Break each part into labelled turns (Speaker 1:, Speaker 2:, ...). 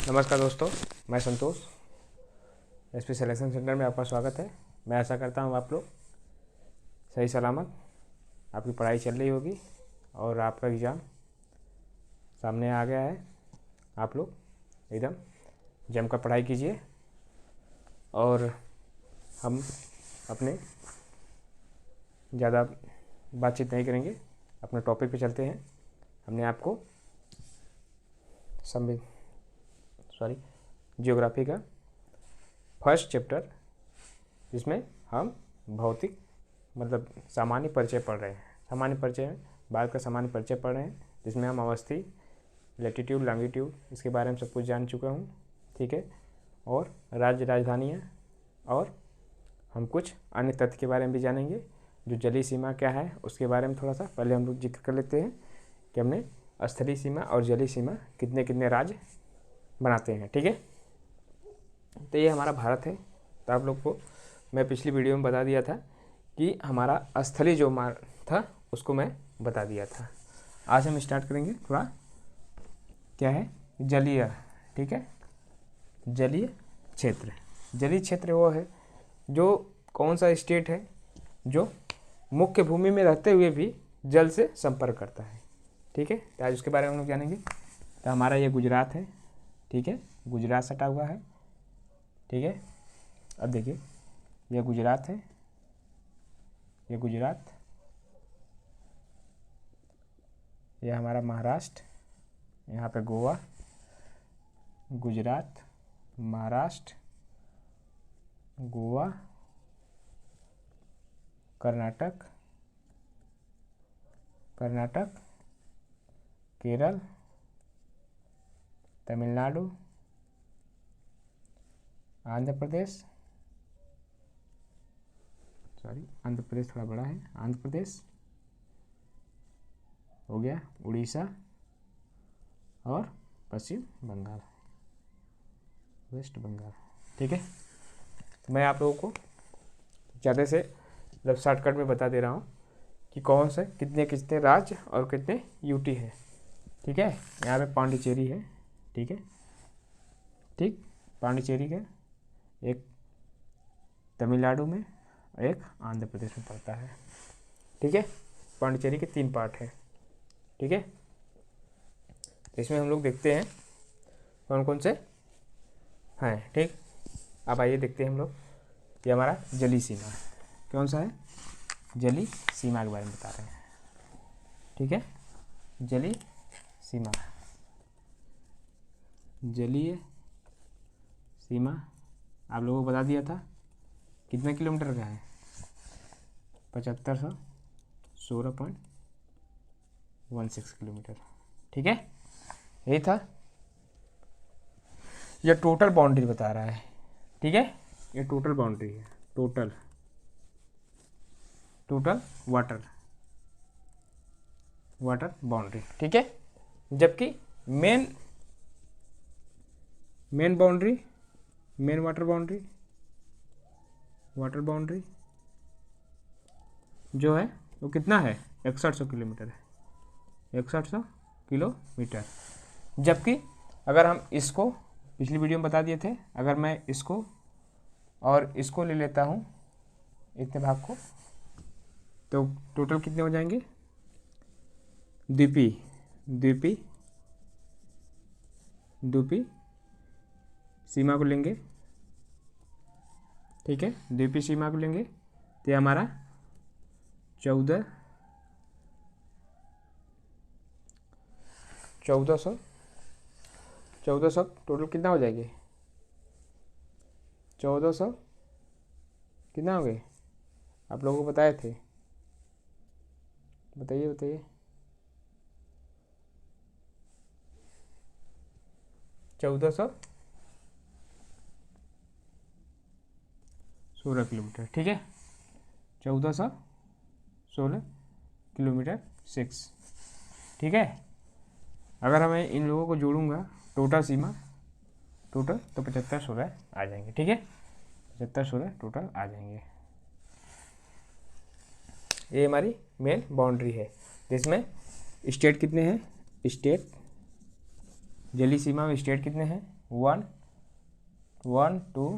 Speaker 1: नमस्कार दोस्तों, मैं संतोष एसपी सिलेक्शन सेंटर में आपका स्वागत है। मैं आशा करता हूँ आप लोग सही सलामत आपकी पढ़ाई चल रही होगी और आपका एग्ज़ाम सामने आ गया है। आप लोग एकदम जमकर पढ़ाई कीजिए और हम अपने ज़्यादा बातचीत नहीं करेंगे, अपने टॉपिक पे चलते हैं। हमने आपको जियोग्राफी का फर्स्ट चैप्टर, जिसमें हम भौतिक मतलब सामान्य परिचय पढ़ रहे हैं। सामान्य परिचय में भारत का सामान्य परिचय पढ़ रहे हैं, जिसमें हम अवस्थी, लैटिट्यूड, लॉन्गिट्यूड इसके बारे में सब कुछ जान चुका हूँ। ठीक है, और राज्य राजधानियाँ और हम कुछ अन्य तथ्य के बारे में भी जानेंगे। जो जलीय सीमा क्या है उसके बारे में थोड़ा सा पहले हम लोग जिक्र कर लेते हैं कि हमने स्थलीय सीमा और जलीय सीमा कितने कितने राज्य बनाते हैं। ठीक है, तो ये हमारा भारत है। तो आप लोग को मैं पिछली वीडियो में बता दिया था कि हमारा स्थलीय जो मार्ग था उसको मैं बता दिया था। आज हम स्टार्ट करेंगे थोड़ा क्या है जलीय। ठीक है, जलीय क्षेत्र। जलीय क्षेत्र वो है जो कौन सा स्टेट है जो मुख्य भूमि में रहते हुए भी जल से संपर्क करता है। ठीक है, तो आज उसके बारे में हम लोग जानेंगे। तो हमारा ये गुजरात है। ठीक है, गुजरात सटा हुआ है। ठीक है, अब देखिए यह गुजरात है, ये गुजरात, यह हमारा महाराष्ट्र, यहाँ पे गोवा, गुजरात, महाराष्ट्र, गोवा, कर्नाटक, केरल, तमिलनाडु, आंध्र प्रदेश थोड़ा बड़ा है, आंध्र प्रदेश हो गया, उड़ीसा और पश्चिम बंगाल, वेस्ट बंगाल। ठीक है, तो मैं आप लोगों को ज़्यादा से मतलब शॉर्टकट में बता दे रहा हूँ कि कौन से कितने कितने राज्य और कितने यूटी है। ठीक है, यहाँ पे पांडिचेरी है। ठीक है, ठीक, पांडिचेरी का एक तमिलनाडु में, एक आंध्र प्रदेश में पड़ता है। ठीक है, पांडिचेरी के 3 पार्ट है। ठीक है, तो इसमें हम लोग देखते हैं कौन कौन से हैं। ठीक, अब आइए देखते हैं हम लोग। ये हमारा जलीय सीमा है। कौन सा है? जलीय सीमा के बारे में बता रहे हैं। ठीक है, जलीय सीमा, जलीय सीमा आप लोगों को बता दिया था कितने किलोमीटर का है, 7516.16 किलोमीटर। ठीक है, यही था। ये टोटल बाउंड्री बता रहा है। ठीक है, ये टोटल बाउंड्री है, टोटल वाटर बाउंड्री। ठीक है, जबकि main boundary, main water boundary जो है वो कितना है, 6100 किलोमीटर है, 6100 किलोमीटर। जबकि अगर हम इसको पिछली वीडियो में बता दिए थे, अगर मैं इसको और इसको ले लेता हूँ इतने भाग को, तो टोटल कितने हो जाएंगे, द्वीपी सीमा को लेंगे। ठीक है, द्वीपी सीमा को लेंगे तो हमारा 1400 टोटल कितना हो जाएगी, 1400 कितना हो गए आप लोगों को बताए थे, बताइए 1416 किलोमीटर। ठीक है, 1416 किलोमीटर 6। ठीक है, अगर हमें इन लोगों को जोड़ूंगा टोटल सीमा तो 7516 आ जाएंगे। ठीक है, 7516 टोटल आ जाएंगे। ये हमारी मेन बाउंड्री है, जिसमें स्टेट कितने हैं, स्टेट जलीय सीमा में स्टेट कितने हैं, 1 1 2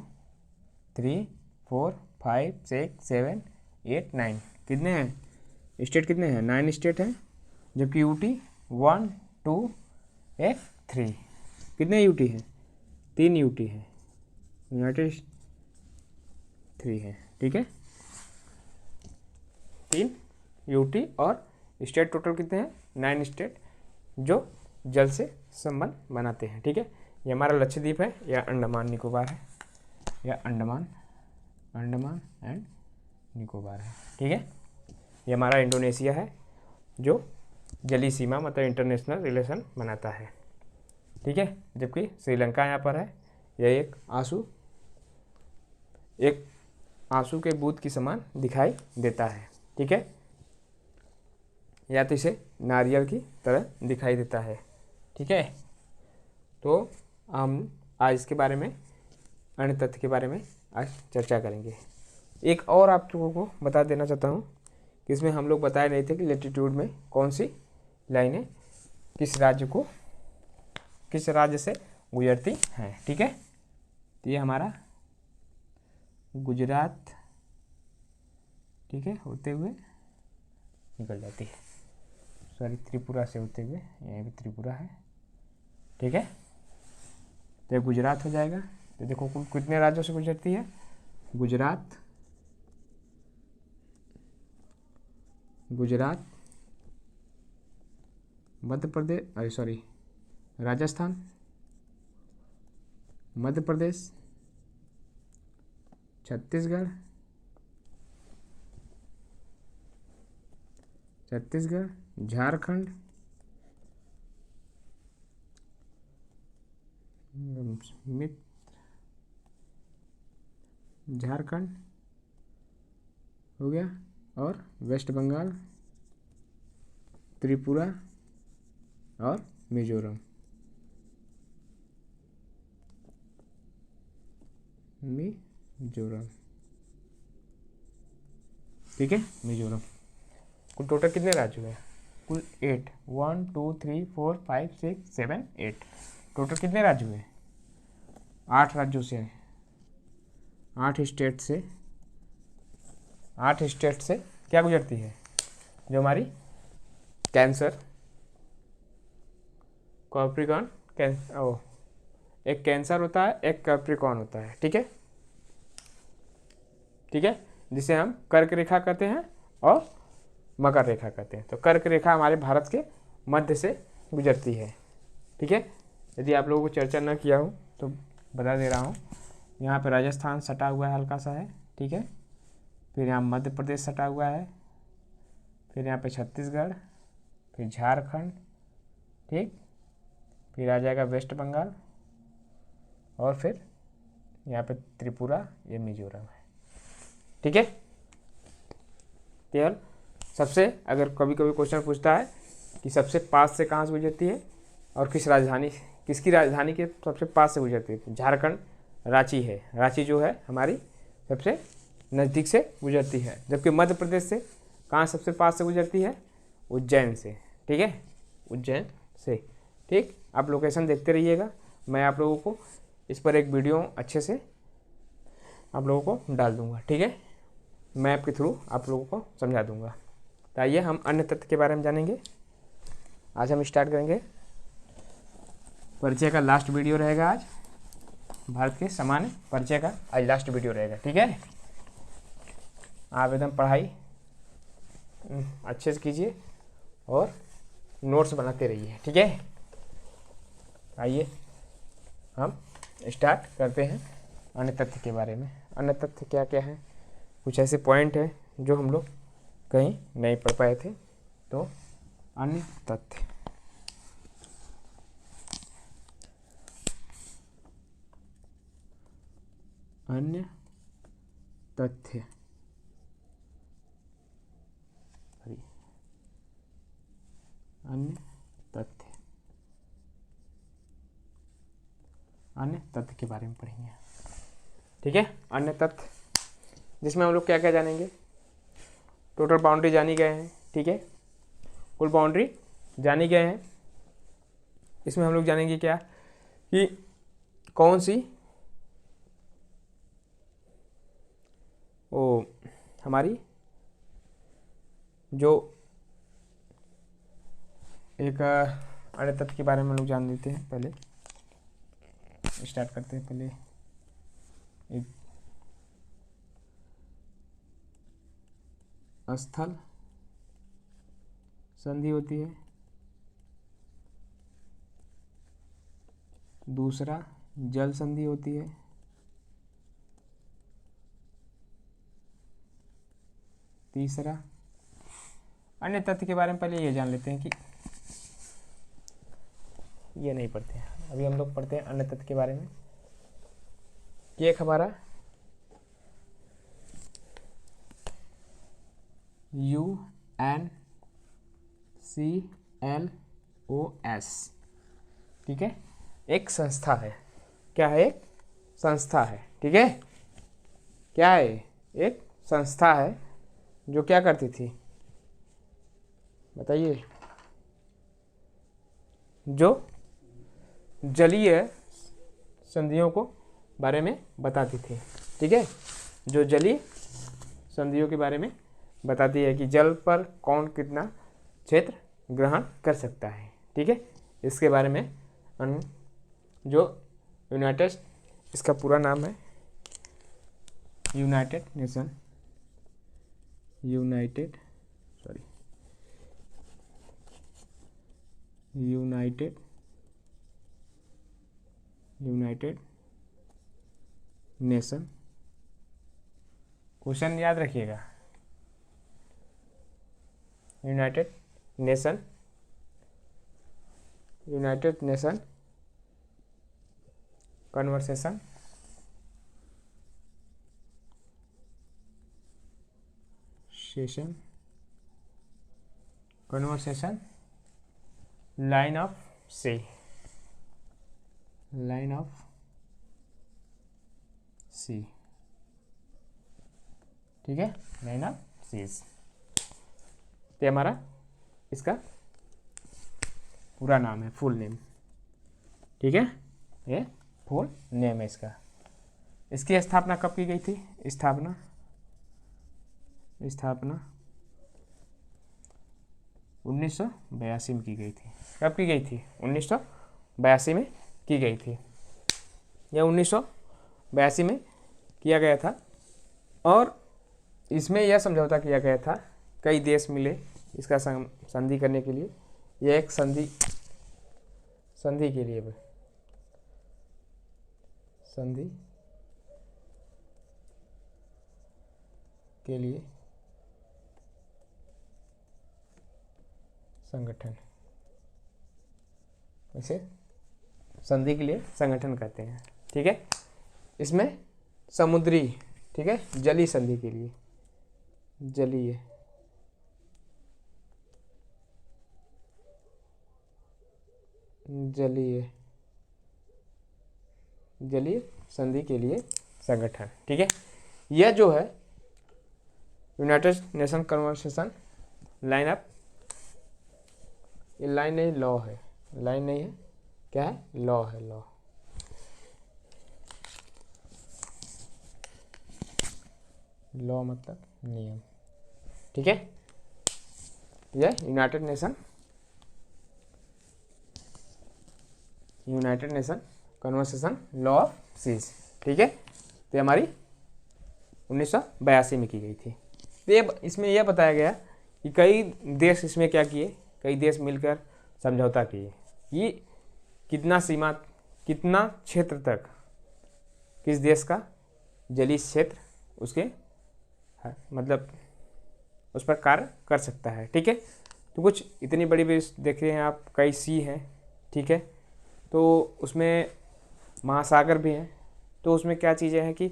Speaker 1: 3 4 5 6 7 8 9 कितने हैं स्टेट, कितने हैं 9 स्टेट हैं। जबकि यूटी 1 2 एक 3 कितने यूटी हैं 3 यूटी हैं, यूनाइटेड 3 है। ठीक है 3 यूटी और स्टेट टोटल कितने हैं 9 स्टेट जो जल से संबंध बनाते हैं। ठीक है ये हमारा लक्षद्वीप है या अंडमान निकोबार है, या अंडमान एंड निकोबार है। ठीक है ये हमारा इंडोनेशिया है जो जलीय सीमा मतलब इंटरनेशनल रिलेशन बनाता है। ठीक है जबकि श्रीलंका यहाँ पर है, यह एक आंसू के बूंद की समान दिखाई देता है। ठीक है या तो इसे नारियल की तरह दिखाई देता है। ठीक है तो हम आज इसके बारे में, अन्य तथ्य के बारे में आज चर्चा करेंगे। एक और आप लोगों को बता देना चाहता हूँ कि इसमें हम लोग बताए नहीं थे कि लैटिट्यूड में कौन सी लाइनें किस राज्य से गुजरती हैं। ठीक है तो ये हमारा गुजरात, ठीक है, होते हुए निकल जाती है, सॉरी त्रिपुरा से होते हुए, यहीं भी त्रिपुरा है। ठीक है तो ये गुजरात हो जाएगा। तो देखो कुल कितने राज्यों से गुजरती है, गुजरात मध्य प्रदेश, अरे सॉरी राजस्थान, मध्य प्रदेश, छत्तीसगढ़, झारखंड, झारखंड हो गया, और वेस्ट बंगाल, त्रिपुरा और मिजोरम। ठीक है मिजोरम। कुल टोटल कितने राज्य हुए, कुल 8, 1 2 3 4 5 6 7 8 टोटल कितने राज्य हुए 8 राज्यों से, 8 स्टेट से क्या गुजरती है, जो हमारी कैंसर, कैप्रिकॉर्न, एक कैंसर होता है, एक कैप्रिकॉर्न होता है। ठीक है जिसे हम कर्क रेखा कहते हैं और मकर रेखा कहते हैं। तो कर्क रेखा हमारे भारत के मध्य से गुजरती है। ठीक है यदि आप लोगों को चर्चा न किया हो तो बता दे रहा हूँ, यहाँ पे राजस्थान सटा हुआ है, हल्का सा है। ठीक है फिर यहाँ मध्य प्रदेश सटा हुआ है, फिर यहाँ पे छत्तीसगढ़, फिर झारखंड, ठीक, फिर आ जाएगा वेस्ट बंगाल, और फिर यहाँ पे त्रिपुरा, ये मिजोरम है। ठीक है केवल सबसे, अगर कभी कभी क्वेश्चन पूछता है कि सबसे पास से कहाँ से गुजरती है और किसकी राजधानी के सबसे पास से गुजरती है, झारखंड रांची है, रांची जो है हमारी सबसे नज़दीक से गुजरती है। जबकि मध्य प्रदेश से कहाँ सबसे पास से गुजरती है, उज्जैन से। ठीक है उज्जैन से। ठीक आप लोकेशन देखते रहिएगा, मैं आप लोगों को इस पर एक वीडियो अच्छे से आप लोगों को डाल दूंगा। ठीक है मैप के थ्रू आप लोगों को समझा दूंगा। तो आइए हम अन्य तथ्य के बारे में जानेंगे। आज हम स्टार्ट करेंगे, परिचय का लास्ट वीडियो रहेगा आज, भारत के सामान्य परिचय का आज लास्ट वीडियो रहेगा। ठीक है आप एकदम पढ़ाई अच्छे से कीजिए और नोट्स बनाते रहिए। ठीक है आइए हम स्टार्ट करते हैं अन्य तथ्य के बारे में। अन्य तथ्य क्या क्या है, कुछ ऐसे पॉइंट है जो हम लोग कहीं नहीं पढ़ पाए थे। तो अन्य तथ्य, अन्य तथ्य, अन्य तथ्य के बारे में पढ़ेंगे। ठीक है अन्य तथ्य जिसमें हम लोग क्या क्या जानेंगे, टोटल बाउंड्री जानी गए हैं। ठीक है कुल बाउंड्री जानी गए हैं। इसमें हम लोग जानेंगे क्या कि कौन सी वो हमारी जो एक अन्य तत्व के बारे में हम लोग जान लेते हैं। पहले स्टार्ट करते हैं। पहले एक स्थल संधि होती है, दूसरा जल संधि होती है, तीसरा अन्य तथ्य के बारे में पहले ये जान लेते हैं कि ये नहीं पढ़ते हैं, अभी हम लोग पढ़ते हैं अन्य तथ्य के बारे में। कि एक हमारा UNCLOS, ठीक है, एक संस्था है। क्या है? एक संस्था है, ठीक है। क्या है? एक संस्था है जो क्या करती थी, बताइए, जो जलीय संधियों को बारे में बताती थी, ठीक है। जो जलीय संधियों के बारे में बताती है कि जल पर कौन कितना क्षेत्र ग्रहण कर सकता है, ठीक है। इसके बारे में जो यूनाइटेड, इसका पूरा नाम है United Nation, United Nation. Question याद रखिएगा, United Nation conversation line of sea, ठीक है, लाइन ऑफ सीज। ये हमारा इसका पूरा नाम है, फुल नेम, ठीक है। ये फुल नेम है इसका। इसकी स्थापना कब की गई थी? स्थापना 1982 में की गई थी। कब की गई थी? 1982 में की गई थी। यह 1982 में किया गया था और इसमें यह समझौता किया गया था, कई देश मिले इसका संधि करने के लिए। यह एक संधि के लिए संगठन, इसे संधि के लिए संगठन कहते हैं, ठीक है। इसमें समुद्री, ठीक है, जलीय संधि के लिए, जलीय संधि के लिए संगठन, ठीक है। यह जो है United Nation conversation line up, ये लाइन नहीं, लॉ है, लाइन नहीं है, क्या है? लॉ है, लॉ मतलब नियम, ठीक है। यह United Nation conversation law of seas, ठीक है। तो हमारी 1982 में की गई थी। तो ये इसमें यह बताया गया कि कई देश इसमें क्या किए, कई देश मिलकर समझौता किए कि कितना क्षेत्र तक किस देश का जलीय क्षेत्र उसके मतलब उस पर कार्य कर सकता है, ठीक है। तो कुछ इतनी बड़ी देख रहे हैं आप, कई सी हैं, ठीक है। तो उसमें महासागर भी हैं। तो उसमें क्या चीज़ें हैं कि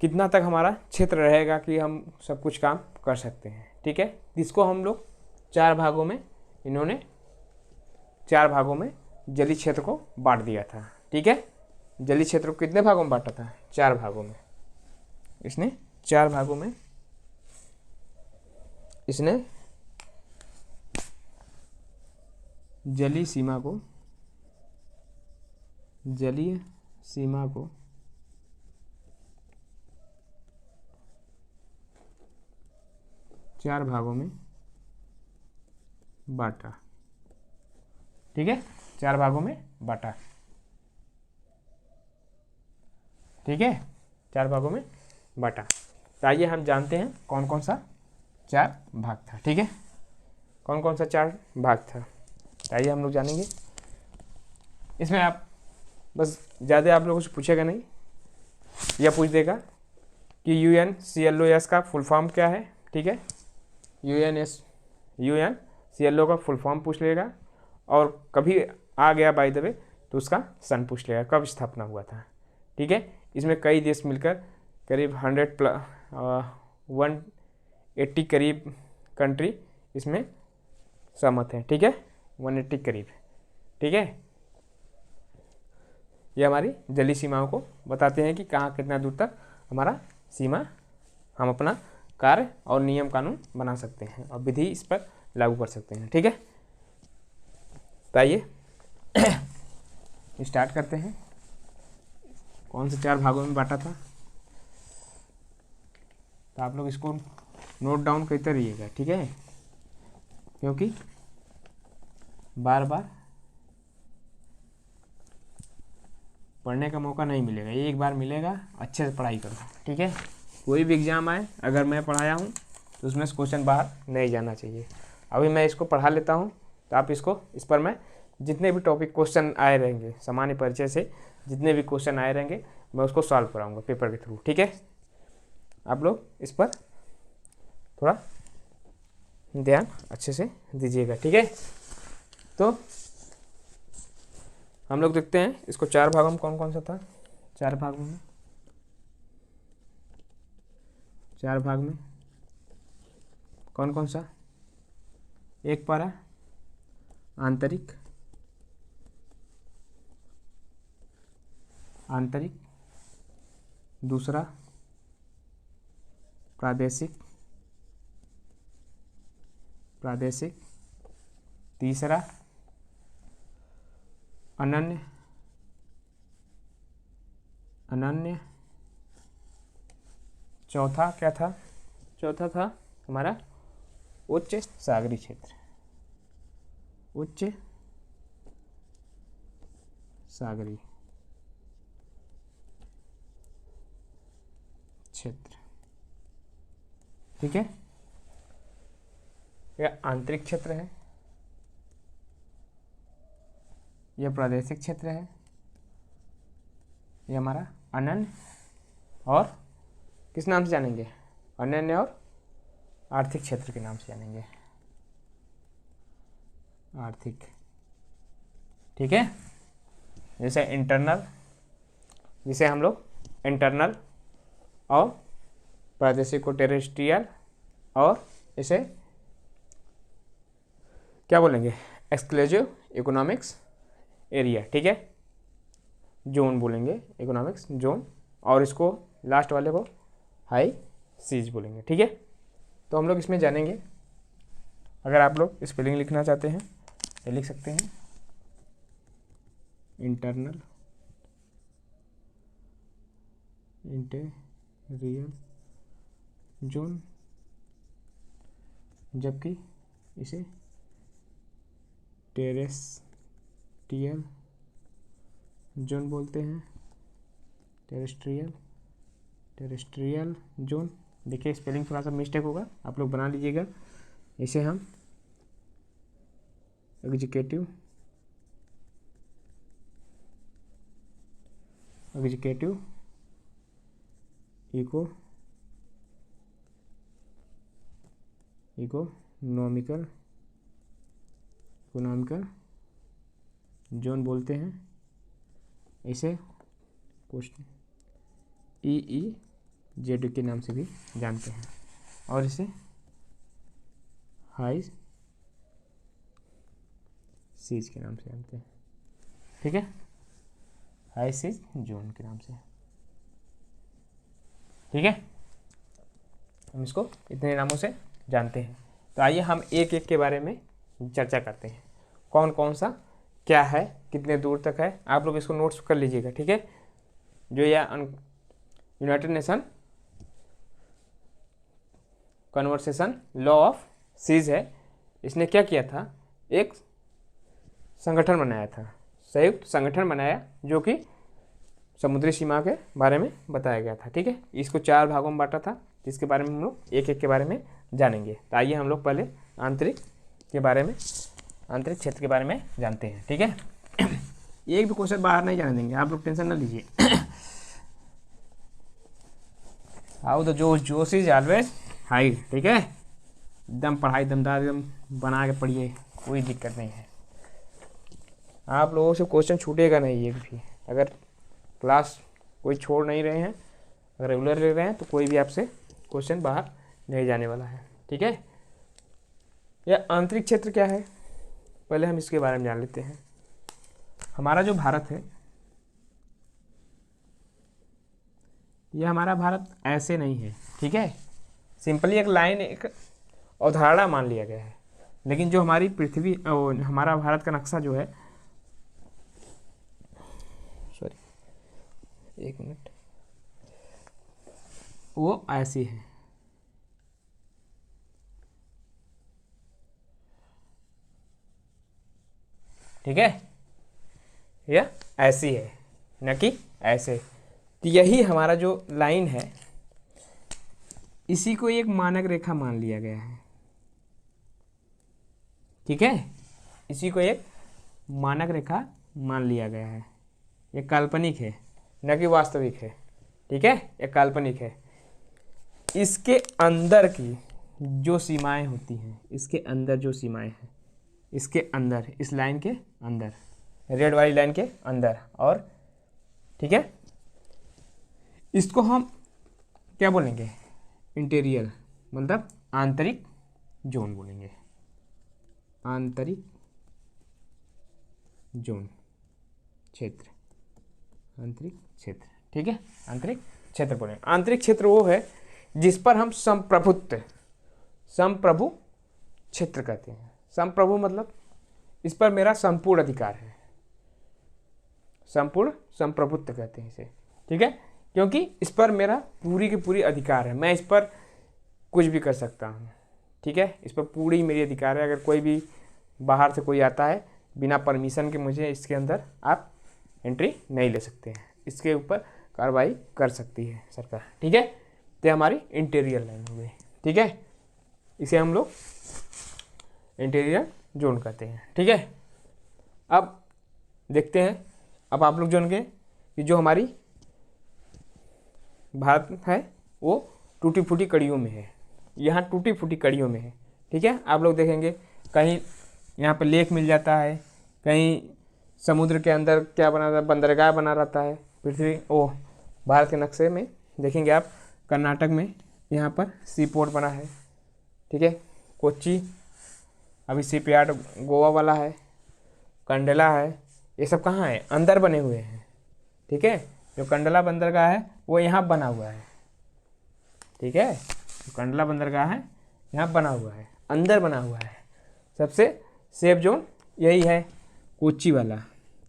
Speaker 1: कितना तक हमारा क्षेत्र रहेगा कि हम सब कुछ काम कर सकते हैं, ठीक है। इसको हम लोग 4 भागों में, इन्होंने 4 भागों में जलीय क्षेत्र को बांट दिया था, ठीक है। जलीय क्षेत्र को कितने भागों में बांटा था? 4 भागों में। इसने 4 भागों में इसने जलीय सीमा को जलीय सीमा को चार भागों में बांटा। ठीक है, चार भागों में बांटा। ठीक है, चार भागों में बांटा। तो आइए हम जानते हैं कौन कौन सा चार भाग था। ठीक है, कौन कौन सा चार भाग था, आइए हम लोग जानेंगे। इसमें आप बस ज़्यादा आप लोगों से पूछेगा नहीं, यह पूछ देगा कि UNCLOS का फुल फॉर्म क्या है। ठीक है, UNCLO का फुल फॉर्म पूछ लेगा, और कभी आ गया बाय द वे तो उसका सन पूछ लेगा, कब स्थापना हुआ था। ठीक है, इसमें कई देश मिलकर करीब 180 करीब कंट्री इसमें सहमत हैं। ठीक है, 180 करीब। ठीक है, ये हमारी जलीय सीमाओं को बताते हैं कि कहाँ कितना दूर तक हमारा सीमा हम अपना कार्य और नियम कानून बना सकते हैं और विधि इस पर लागू कर सकते हैं। ठीक है, तो आइए स्टार्ट करते हैं। कौन से चार भागों में बांटा था, तो आप लोग इसको नोट डाउन करते रहिएगा। ठीक है, क्योंकि बार बार पढ़ने का मौका नहीं मिलेगा, एक बार मिलेगा, अच्छे से पढ़ाई करो। ठीक है, कोई भी एग्ज़ाम आए, अगर मैं पढ़ाया हूँ तो उसमें से क्वेश्चन बाहर नहीं जाना चाहिए। अभी मैं इसको पढ़ा लेता हूँ, तो आप इसको, इस पर मैं जितने भी टॉपिक क्वेश्चन आए रहेंगे सामान्य परिचय से, जितने भी क्वेश्चन आए रहेंगे मैं उसको सॉल्व कराऊंगा पेपर के थ्रू। ठीक है, आप लोग इस पर थोड़ा ध्यान अच्छे से दीजिएगा। ठीक है, तो हम लोग देखते हैं इसको चार भागों में कौन कौन सा था। चार भागों में, चार भाग में कौन कौन सा, एक पारा आंतरिक, दूसरा प्रादेशिक, तीसरा अनन्य, चौथा क्या था, चौथा था हमारा उच्च सागरी क्षेत्र, उच्च सागरी क्षेत्र। ठीक है, यह आंतरिक क्षेत्र है, यह प्रादेशिक क्षेत्र है, यह हमारा अनन्य, और किस नाम से जानेंगे, अनन्य और आर्थिक क्षेत्र के नाम से जानेंगे, आर्थिक। ठीक है, जैसे इंटरनल, जिसे हम लोग इंटरनल, और प्रादेशिक को टेरेस्ट्रियल, और इसे क्या बोलेंगे, एक्सक्लूसिव इकोनॉमिक्स एरिया। ठीक है, जोन बोलेंगे, इकोनॉमिक्स जोन, और इसको लास्ट वाले को हाई सीज बोलेंगे। ठीक है, तो हम लोग इसमें जानेंगे। अगर आप लोग स्पेलिंग लिखना चाहते हैं तो लिख सकते हैं, इंटरनल, इंटीरियर जोन, जबकि इसे टेरेस्ट्रियल जोन बोलते हैं, टेरेस्ट्रियल जोन। देखिए स्पेलिंग थोड़ा सा मिस्टेक होगा, आप लोग बना लीजिएगा। इसे हम एग्जीक्यूटिव इकोनॉमिकल जोन बोलते हैं। इसे EEZ के नाम से भी जानते हैं, और इसे हाई सीज के नाम से जानते हैं। ठीक है, हाई सीज जोन के नाम से। ठीक है, हम इसको इतने नामों से जानते हैं। तो आइए हम एक एक के बारे में चर्चा करते हैं, कौन कौन सा क्या है, कितने दूर तक है, आप लोग इसको नोट्स कर लीजिएगा, ठीक है। जो यह United Nation conversation law of seas है, इसने क्या किया था, एक संगठन बनाया था, संयुक्त संगठन बनाया जो कि समुद्री सीमा के बारे में बताया गया था, ठीक है। इसको 4 भागों में बांटा था, जिसके बारे में हम लोग एक एक के बारे में जानेंगे। तो आइए हम लोग पहले आंतरिक के बारे में, आंतरिक क्षेत्र के बारे में जानते हैं, ठीक है। एक भी क्वेश्चन बाहर नहीं जाने देंगे, आप लोग टेंशन ना लीजिए। हाउ द जोश इज ऑलवेज हाई, ठीक है। एकदम पढ़ाई दमदार एकदम बना के पढ़िए, कोई दिक्कत नहीं है। आप लोगों से क्वेश्चन छूटेगा नहीं एक भी। अगर क्लास कोई छोड़ नहीं रहे हैं, अगर रेगुलर ले रहे हैं, तो कोई भी आपसे क्वेश्चन बाहर नहीं जाने वाला है, ठीक है। यह आंतरिक क्षेत्र क्या है, पहले हम इसके बारे में जान लेते हैं। हमारा जो भारत है, यह हमारा भारत ऐसे नहीं है, ठीक है। सिंपली एक लाइन, एक अवधारणा मान लिया गया है। लेकिन जो हमारी पृथ्वी, हमारा भारत का नक्शा जो है, सॉरी एक मिनट, वो ऐसी है, ठीक है। यह ऐसी है, न कि ऐसे। तो यही हमारा जो लाइन है, इसी को एक मानक रेखा मान लिया गया है, ठीक है। इसी को एक मानक रेखा मान लिया गया है। ये काल्पनिक है, न कि वास्तविक है, ठीक है। ये काल्पनिक है। इसके अंदर की जो सीमाएं होती हैं, इसके अंदर जो सीमाएं हैं, इसके अंदर, इस लाइन के अंदर, रेड वाली लाइन के अंदर, और ठीक है, इसको हम क्या बोलेंगे, इंटीरियर, मतलब आंतरिक जोन बोलेंगे, आंतरिक जोन, क्षेत्र, आंतरिक क्षेत्र, ठीक है। आंतरिक क्षेत्र बोलेंगे। आंतरिक क्षेत्र वो है जिस पर हम संप्रभु क्षेत्र कहते हैं। संप्रभु मतलब इस पर मेरा संपूर्ण अधिकार है, संपूर्ण संप्रभुत्व कहते हैं इसे, ठीक है। क्योंकि इस पर मेरा पूरी की पूरी अधिकार है, मैं इस पर कुछ भी कर सकता हूँ, ठीक है। इस पर पूरी मेरी अधिकार है। अगर कोई भी बाहर से कोई आता है, बिना परमिशन के मुझे इसके अंदर आप एंट्री नहीं ले सकते हैं, इसके ऊपर कार्रवाई कर सकती है सरकार, ठीक है। तो हमारी इंटीरियर लाइन हो गई, ठीक है। इसे हम लोग इंटीरियर जोन कहते हैं, ठीक है। अब देखते हैं, अब आप लोग जान गए कि जो हमारी भारत है वो टूटी फूटी कड़ियों में है, यहाँ टूटी फूटी कड़ियों में है, ठीक है। आप लोग देखेंगे कहीं यहाँ पर लेक मिल जाता है, कहीं समुद्र के अंदर क्या बना रहता है, बंदरगाह बना रहता है। पृथ्वी भारत के नक्शे में देखेंगे आप, कर्नाटक में यहाँ पर सी पोर्ट बना है, ठीक है। कोच्चि, अभी शिप यार्ड गोवा वाला है, कंडला है, ये सब कहाँ है, अंदर बने हुए हैं, ठीक है। जो कंडला बंदरगाह है वो यहाँ बना हुआ है, ठीक है। जो कंडला बंदरगाह है यहाँ बना हुआ है, अंदर बना हुआ है। सबसे सेफ जोन यही है, कोच्चि वाला,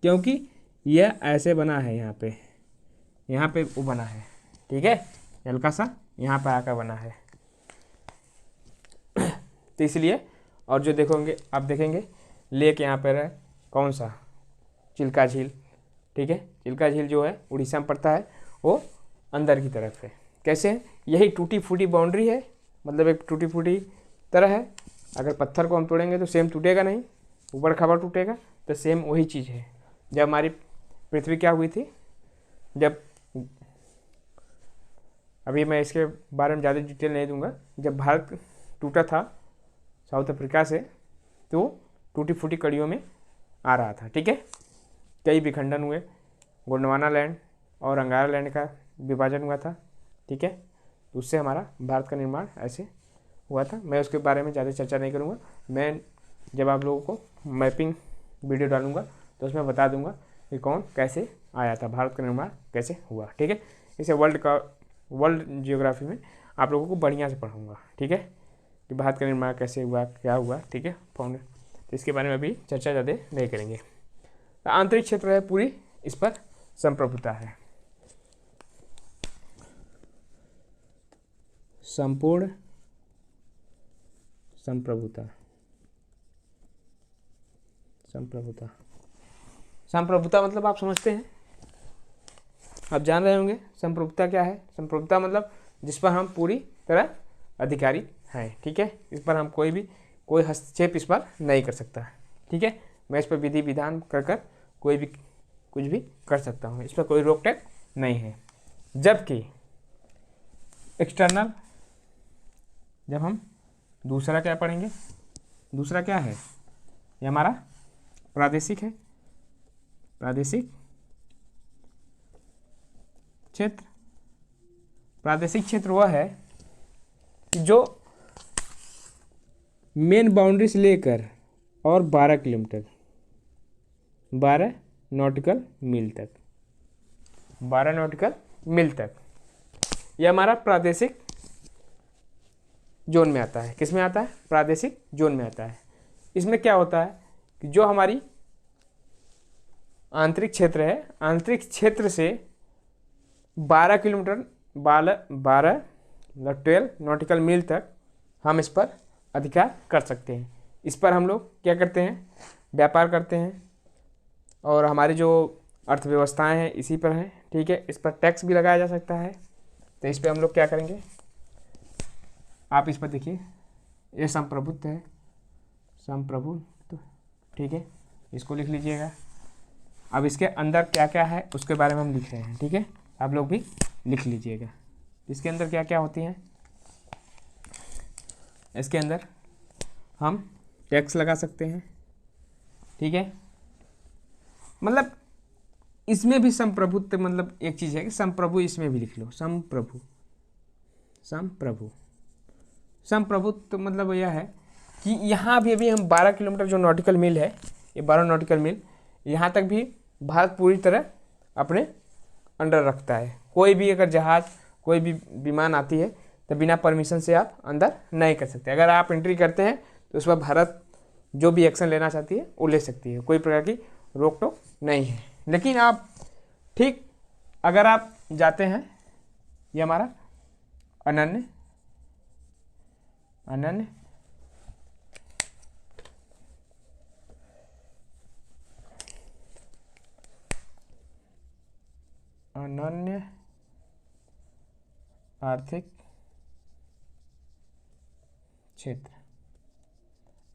Speaker 1: क्योंकि यह ऐसे बना है, यहाँ पे वो बना है, ठीक है। हल्का सा यहाँ पर आकर बना है, तो इसलिए। और जो देखोगे, आप देखेंगे लेक यहाँ पर है, कौन सा, चिल्का झील, ठीक है। चिल्का झील जो है उड़ीसा में पड़ता है, वो अंदर की तरफ है। कैसे है, यही टूटी फूटी बाउंड्री है, मतलब एक टूटी फूटी तरह है। अगर पत्थर को हम तोड़ेंगे तो सेम टूटेगा नहीं, ऊबड़ खाबड़ टूटेगा, तो सेम वही चीज़ है। जब हमारी पृथ्वी क्या हुई थी, जब, अभी मैं इसके बारे में ज़्यादा डिटेल नहीं दूंगा, जब भारत टूटा था साउथ अफ्रीका से, तो टूटी फूटी कड़ियों में आ रहा था, ठीक है। कई विखंडन हुए, गोंडवाना लैंड और अंगारा लैंड का विभाजन हुआ था, ठीक है। तो उससे हमारा भारत का निर्माण ऐसे हुआ था। मैं उसके बारे में ज़्यादा चर्चा नहीं करूँगा। मैं जब आप लोगों को मैपिंग वीडियो डालूंगा तो उसमें बता दूंगा कि कौन कैसे आया था, भारत का निर्माण कैसे हुआ, ठीक है। इसे वर्ल्ड जियोग्राफी में आप लोगों को बढ़िया से पढ़ाऊँगा, ठीक है, कि भारत का निर्माण कैसे हुआ, क्या हुआ, ठीक है। तो इसके बारे में अभी चर्चा ज़्यादा नहीं करेंगे। आंतरिक क्षेत्र है पूरी, इस पर संप्रभुता है। संपूर्ण संप्रभुता, संप्रभुता, संप्रभुता मतलब आप समझते हैं, आप जान रहे होंगे संप्रभुता क्या है। संप्रभुता मतलब जिस पर हम पूरी तरह अधिकारी हैं, ठीक है। इस पर हम कोई हस्तक्षेप इस पर नहीं कर सकता, ठीक है। मैं इस पर विधि विधान कर कोई भी कुछ भी कर सकता हूँ, इस पर कोई रोक टोक नहीं है। जबकि एक्सटर्नल, जब हम दूसरा क्या पढ़ेंगे, दूसरा क्या है, ये हमारा प्रादेशिक है, प्रादेशिक क्षेत्र। प्रादेशिक क्षेत्र वह है कि जो मेन बाउंड्री से लेकर और 12 किलोमीटर, 12 नॉटिकल मील तक, 12 नॉटिकल मील तक, यह हमारा प्रादेशिक जोन में आता है। किस में आता है? प्रादेशिक जोन में आता है। इसमें क्या होता है कि जो हमारी आंतरिक क्षेत्र है, आंतरिक क्षेत्र से 12 किलोमीटर, 12 12 नॉटिकल मील तक हम इस पर अधिकार कर सकते हैं। इस पर हम लोग क्या करते हैं? व्यापार करते हैं, और हमारी जो अर्थव्यवस्थाएं हैं इसी पर हैं, ठीक है। इस पर टैक्स भी लगाया जा सकता है। तो इस पर हम लोग क्या करेंगे, आप इस पर देखिए, ये संप्रभुत्व है, संप्रभुत्व, ठीक है, इसको लिख लीजिएगा। अब इसके अंदर क्या क्या है उसके बारे में हम लिख रहे हैं, ठीक है, आप लोग भी लिख लीजिएगा। इसके अंदर क्या क्या होती हैं? इसके अंदर हम टैक्स लगा सकते हैं, ठीक है। मतलब इसमें भी संप्रभुत्व, मतलब एक चीज़ है कि संप्रभु, इसमें भी लिख लो, संप्रभु, संप्रभु, संप्रभुत्व मतलब यह है कि यहाँ भी अभी हम 12 किलोमीटर जो नॉटिकल मील है, ये 12 नॉटिकल मील, यहाँ तक भी भारत पूरी तरह अपने अंडर रखता है। कोई भी अगर जहाज़, कोई भी विमान आती है तो बिना परमिशन से आप अंदर नहीं कर सकते। अगर आप एंट्री करते हैं तो उस पर भारत जो भी एक्शन लेना चाहती है वो ले सकती है, कोई प्रकार की रोक टोक नहीं है। लेकिन आप ठीक अगर आप जाते हैं, ये हमारा अनन्य, अनन्य अनन्य आर्थिक क्षेत्र,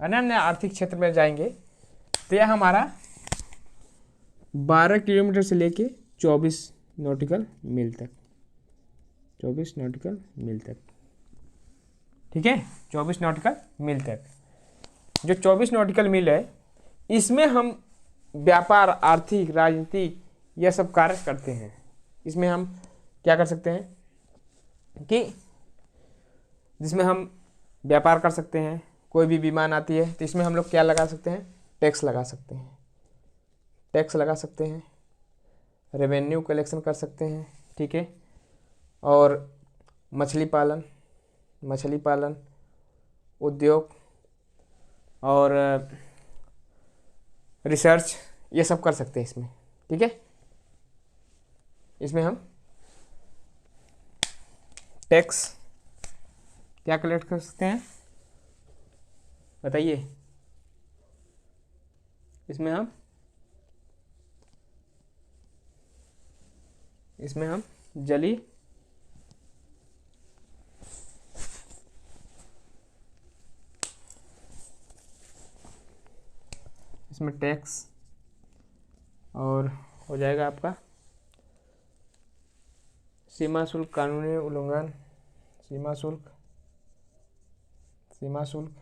Speaker 1: अनन्य आर्थिक क्षेत्र में जाएंगे तो यह हमारा 12 किलोमीटर से लेके 24 नॉटिकल मील तक, 24 नॉटिकल मील तक, ठीक है, 24 नॉटिकल मील तक। जो 24 नॉटिकल मील है, इसमें हम व्यापार, आर्थिक, राजनीतिक, यह सब कार्य करते हैं। इसमें हम क्या कर सकते हैं कि जिसमें हम व्यापार कर सकते हैं, कोई भी विमान आती है तो इसमें हम लोग क्या लगा सकते हैं? टैक्स लगा सकते हैं, टैक्स लगा सकते हैं, रेवेन्यू कलेक्शन कर सकते हैं, ठीक है। और मछली पालन, मछली पालन, उद्योग और रिसर्च, ये सब कर सकते हैं इसमें, ठीक है। इसमें हम टैक्स क्या कलेक्ट कर सकते हैं बताइए? इसमें हम जलीय, इसमें टैक्स और हो जाएगा आपका सीमा शुल्क, कानूनी उल्लंघन, सीमा शुल्क, सीमा शुल्क,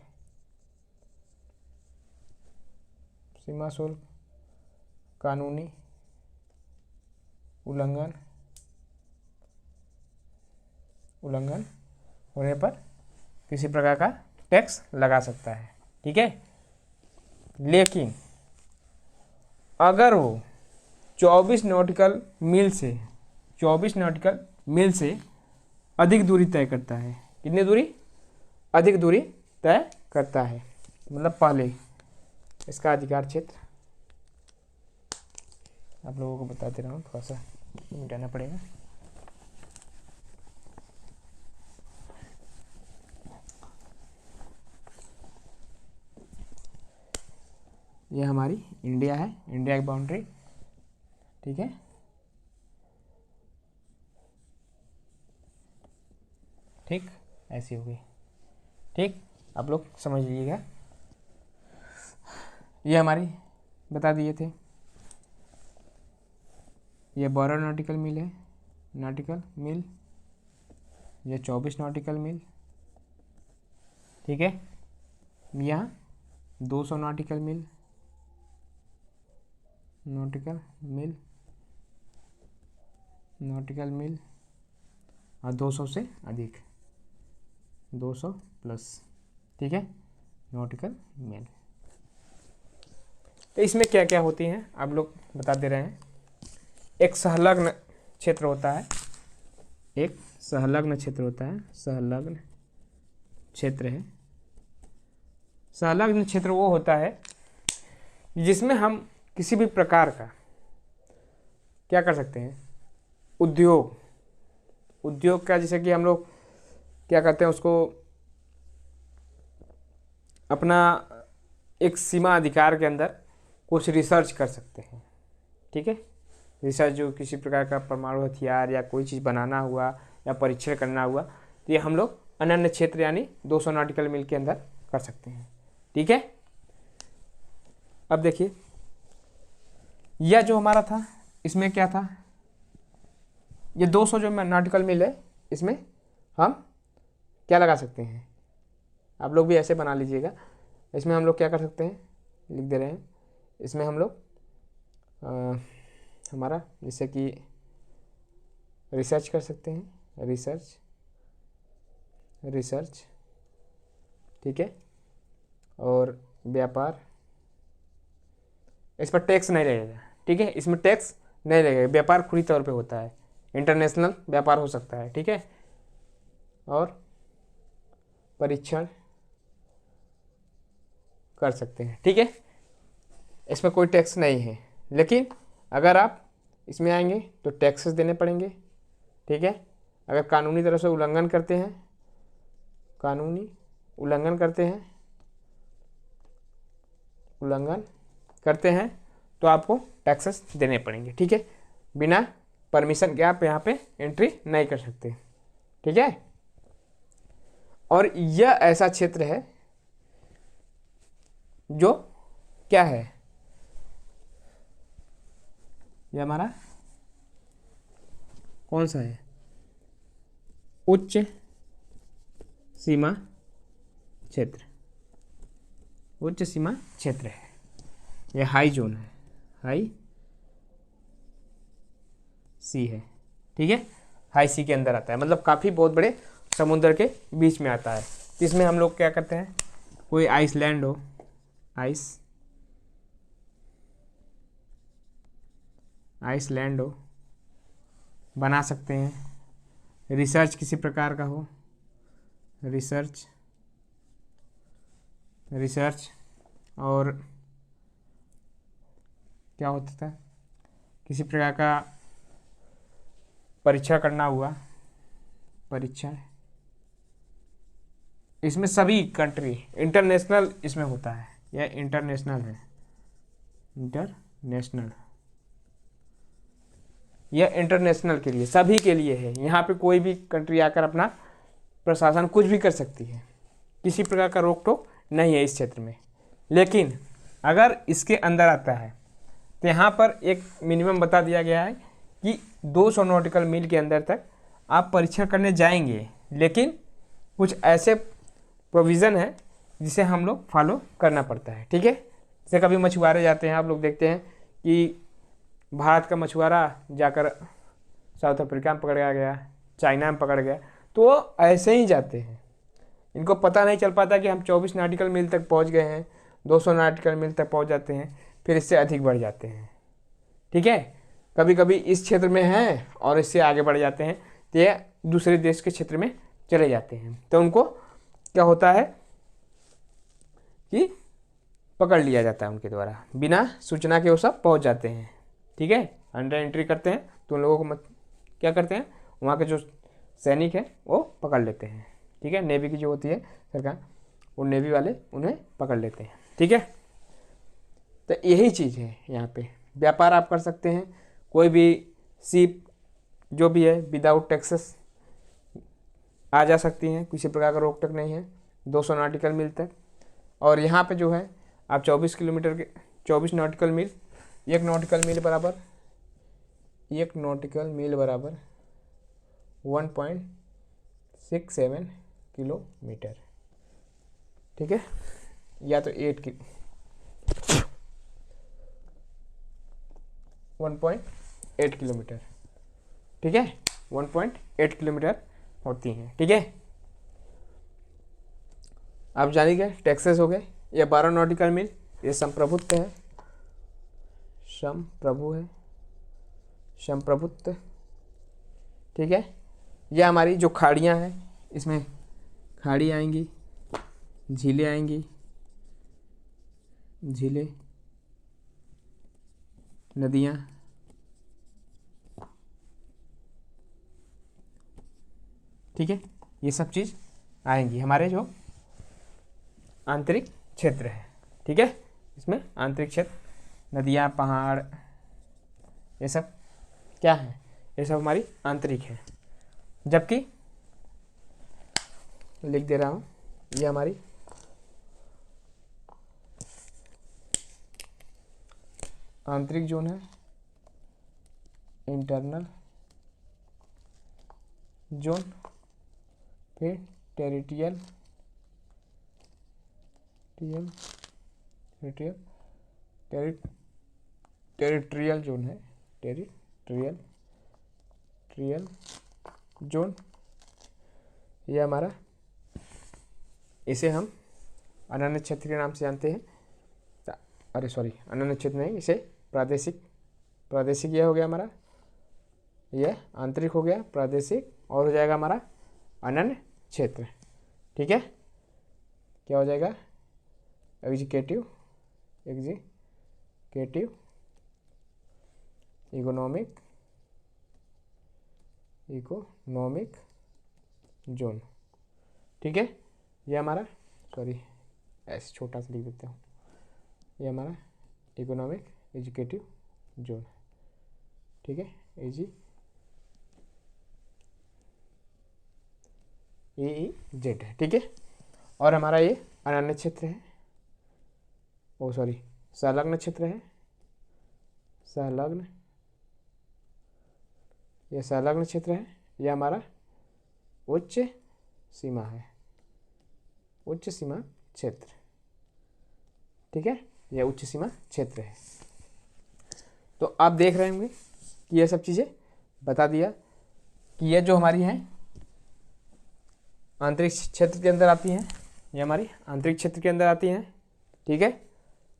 Speaker 1: सीमा शुल्क, कानूनी उल्लंघन, उल्लंघन होने पर किसी प्रकार का टैक्स लगा सकता है, ठीक है। लेकिन अगर वो 24 नॉटिकल मील से, 24 नॉटिकल मील से अधिक दूरी तय करता है, कितनी दूरी? अधिक दूरी तय करता है, मतलब पहले इसका अधिकार क्षेत्र, आप लोगों को बताते रहा हूँ, थोड़ा सा मिटाना पड़ेगा। ये हमारी इंडिया है, इंडिया की बाउंड्री, ठीक है। ठीक, ऐसी होगी। ठीक, आप लोग समझ लीजिएगा। ये हमारी बता दिए थे, ये 12 नॉटिकल मील है, नॉटिकल मील, ये 24 नॉटिकल मील, ठीक है। यहाँ 200 नॉटिकल मील, नॉटिकल मील, नॉटिकल मील, और 200 से अधिक, 200 प्लस, ठीक है, नॉटिकल मील। तो इसमें क्या क्या होती हैं आप लोग बता दे रहे हैं। एक संलग्न क्षेत्र होता है, एक संलग्न क्षेत्र होता है, संलग्न क्षेत्र है। संलग्न क्षेत्र वो होता है जिसमें हम किसी भी प्रकार का क्या कर सकते हैं, उद्योग, उद्योग का, जैसे कि हम लोग क्या करते हैं उसको अपना एक सीमा अधिकार के अंदर कुछ रिसर्च कर सकते हैं, ठीक है। रिसर्च जो किसी प्रकार का परमाणु हथियार या कोई चीज़ बनाना हुआ या परीक्षण करना हुआ, तो ये हम लोग अनन्य क्षेत्र यानी 200 नॉटिकल मील के अंदर कर सकते हैं, ठीक है। अब देखिए, यह जो हमारा था इसमें क्या था, ये 200 जो नॉटिकल मील है इसमें हम क्या लगा सकते हैं, आप लोग भी ऐसे बना लीजिएगा। इसमें हम लोग क्या कर सकते हैं, लिख दे रहे हैं, इसमें हम लोग हमारा जैसे कि रिसर्च कर सकते हैं, रिसर्च, रिसर्च, ठीक है, और व्यापार, इस पर टैक्स नहीं लगेगा, ठीक है, इसमें टैक्स नहीं लगेगा, व्यापार खुली तौर पे होता है, इंटरनेशनल व्यापार हो सकता है, ठीक है। और परीक्षण कर सकते हैं, ठीक है, इसमें कोई टैक्स नहीं है। लेकिन अगर आप इसमें आएंगे तो टैक्सेस देने पड़ेंगे, ठीक है। अगर कानूनी तरह से उल्लंघन करते हैं, कानूनी उल्लंघन करते हैं, उल्लंघन करते हैं तो आपको टैक्सेस देने पड़ेंगे, ठीक है। बिना परमिशन के आप यहाँ पे एंट्री नहीं कर सकते, ठीक है। और यह ऐसा क्षेत्र है जो क्या है, ये हमारा कौन सा है, उच्च सीमा क्षेत्र, उच्च सीमा क्षेत्र है, ये हाई जोन है, हाई सी है, ठीक है, हाई सी के अंदर आता है, मतलब काफ़ी बहुत बड़े समुद्र के बीच में आता है। तो इसमें हम लोग क्या करते हैं, कोई आइसलैंड हो, आइसलैंड हो बना सकते हैं, रिसर्च किसी प्रकार का हो, रिसर्च, रिसर्च, और क्या होता था, किसी प्रकार का परीक्षण करना हुआ, परीक्षण, इसमें सभी कंट्री इंटरनेशनल इसमें होता है, यह इंटरनेशनल है, इंटरनेशनल, यह इंटरनेशनल के लिए, सभी के लिए है। यहाँ पे कोई भी कंट्री आकर अपना प्रशासन कुछ भी कर सकती है, किसी प्रकार का रोक टोक नहीं है इस क्षेत्र में। लेकिन अगर इसके अंदर आता है तो यहाँ पर एक मिनिमम बता दिया गया है कि 200 नॉटिकल मील के अंदर तक आप परीक्षण करने जाएंगे, लेकिन कुछ ऐसे प्रोविज़न है जिसे हम लोग फॉलो करना पड़ता है, ठीक है। जैसे कभी मछुआरे जाते हैं, आप लोग देखते हैं कि भारत का मछुआरा जाकर साउथ अफ्रीका में पकड़ गया, चाइना में पकड़ गया, तो वो ऐसे ही जाते हैं, इनको पता नहीं चल पाता कि हम 24 नॉटिकल मील तक पहुंच गए हैं, 200 नॉटिकल मील तक पहुंच जाते हैं, फिर इससे अधिक बढ़ जाते हैं, ठीक है। कभी कभी इस क्षेत्र में हैं और इससे आगे बढ़ जाते हैं, तो ये दूसरे देश के क्षेत्र में चले जाते हैं, तो उनको क्या होता है कि पकड़ लिया जाता है उनके द्वारा, बिना सूचना के वो सब पहुंच जाते हैं, ठीक है, अंडर एंट्री करते हैं तो उन लोगों को क्या करते हैं, वहाँ के जो सैनिक हैं वो पकड़ लेते हैं। ठीक है, नेवी की जो होती है सरकार, वो नेवी वाले उन्हें पकड़ लेते हैं। ठीक है, तो यही चीज़ है यहाँ पे। व्यापार आप कर सकते हैं, कोई भी शिप जो भी है विदाउट टैक्सेस आ जा सकती हैं, किसी प्रकार का रोक टोक नहीं है, 200 नॉटिकल मील तक। और यहाँ पे जो है आप 24 किलोमीटर के 24 नॉटिकल मील, एक नॉटिकल मील बराबर 1.67 किलोमीटर। ठीक है, या तो 1.8 किलोमीटर। ठीक है, 1.8 किलोमीटर होती हैं। ठीक है, आप जानिए टैक्सेस हो गए। ये 12 नॉटिकल मील, ये संप्रभुत्व है, संप्रभुत्व। ठीक है, ये हमारी जो खाड़ियाँ हैं, इसमें खाड़ी आएंगी, झीलें आएंगी, झीलें, नदियाँ, ठीक है, ये सब चीज़ आएंगी हमारे जो आंतरिक क्षेत्र है। ठीक है, इसमें आंतरिक क्षेत्र, नदियाँ, पहाड़, ये सब क्या है, ये सब हमारी आंतरिक है। जबकि लिख दे रहा हूँ, ये हमारी आंतरिक जोन है, इंटरनल जोन, फिर टेरिटोरियल जोन है, टेरिटोरियल जोन, ये हमारा, इसे हम अनन्य क्षेत्र के नाम से जानते हैं। अरे सॉरी, अनन्य क्षेत्र नहीं, इसे प्रादेशिक यह हो गया हमारा, यह आंतरिक हो गया, प्रादेशिक, और हो जाएगा हमारा अनन्य क्षेत्र। ठीक है, क्या हो जाएगा, एग्जीक्यूटिव, इकोनॉमिक जोन। ठीक है, ये हमारा, सॉरी ऐसे छोटा सा लिख देता हूँ, ये हमारा इकोनॉमिक एजुकेटिव जोन। ठीक है, EEZ है। ठीक है, और हमारा ये अनन्य क्षेत्र है, संलग्न क्षेत्र है, ये संलग्न क्षेत्र है, ये हमारा उच्च सीमा है, उच्च सीमा क्षेत्र। ठीक है, यह उच्च सीमा क्षेत्र है। तो आप देख रहे होंगे कि यह सब चीज़ें बता दिया कि यह जो हमारी हैं आंतरिक क्षेत्र के अंदर आती हैं, ये हमारी आंतरिक क्षेत्र के अंदर आती हैं। ठीक है,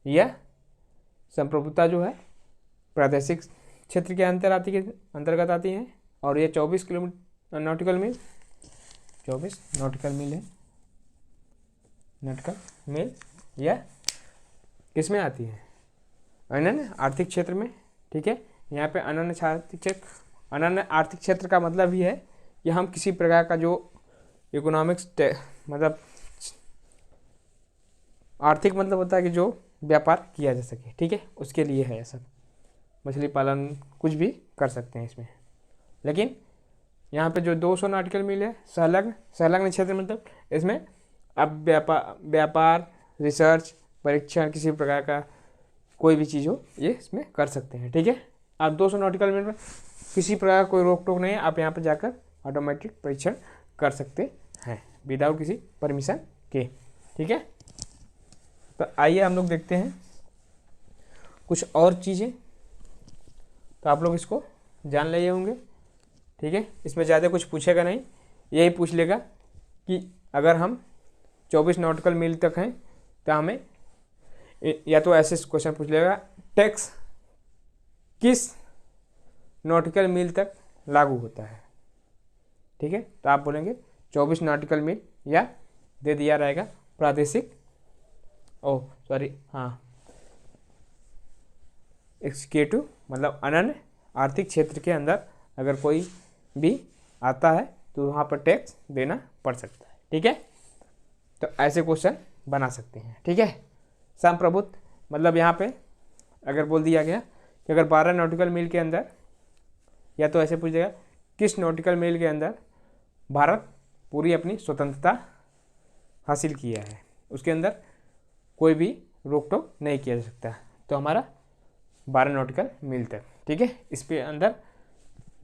Speaker 1: यह संप्रभुता जो है प्रादेशिक क्षेत्र के अंतर्गत आती हैं। और ये 24 नॉटिकल मील है, नॉटिकल मील, यह किस में आती है, अनन्य आर्थिक क्षेत्र में। ठीक है, यहाँ पे अनन्य आर्थिक क्षेत्र, अनन्य आर्थिक क्षेत्र का मतलब ही है कि हम किसी प्रकार का जो इकोनॉमिक्स मतलब आर्थिक मतलब होता है कि जो व्यापार किया जा सके। ठीक है, उसके लिए है, सब मछली पालन कुछ भी कर सकते हैं इसमें। लेकिन यहाँ पे जो 200 नॉटिकल मील है संलग्न क्षेत्र, मतलब इसमें अब व्यापार, रिसर्च, परीक्षण, किसी प्रकार का कोई भी चीज़ हो, ये इसमें कर सकते हैं। ठीक है, आप 200 नॉटिकल मील में किसी प्रकार कोई रोक टोक नहीं है, आप यहाँ पर जाकर ऑटोमेटिक परीक्षण कर सकते हैं विदाउट किसी परमिशन के। ठीक है, तो आइए हम लोग देखते हैं कुछ और चीज़ें, तो आप लोग इसको जान लिए होंगे। ठीक है, इसमें ज़्यादा कुछ पूछेगा नहीं, यही पूछ लेगा कि अगर हम 24 नॉटिकल मील तक हैं तो हमें, या तो ऐसे क्वेश्चन पूछ लेगा, टैक्स किस नॉटिकल मील तक लागू होता है। ठीक है, तो आप बोलेंगे 24 नॉटिकल मील, या दे दिया रहेगा प्रादेशिक, एग्जीक्यूटिव मतलब अनन्य आर्थिक क्षेत्र के अंदर अगर कोई भी आता है तो वहाँ पर टैक्स देना पड़ सकता है। ठीक है, तो ऐसे क्वेश्चन बना सकते हैं। ठीक है, संप्रभुत्व मतलब यहाँ पे अगर बोल दिया गया कि अगर 12 नॉटिकल मील के अंदर, या तो ऐसे पूछ देगा किस नॉटिकल मील के अंदर भारत पूरी अपनी स्वतंत्रता हासिल किया है, उसके अंदर कोई भी रोक टोक नहीं किया जा सकता, तो हमारा 12 नॉटिकल मील तक। ठीक है, इस पे अंदर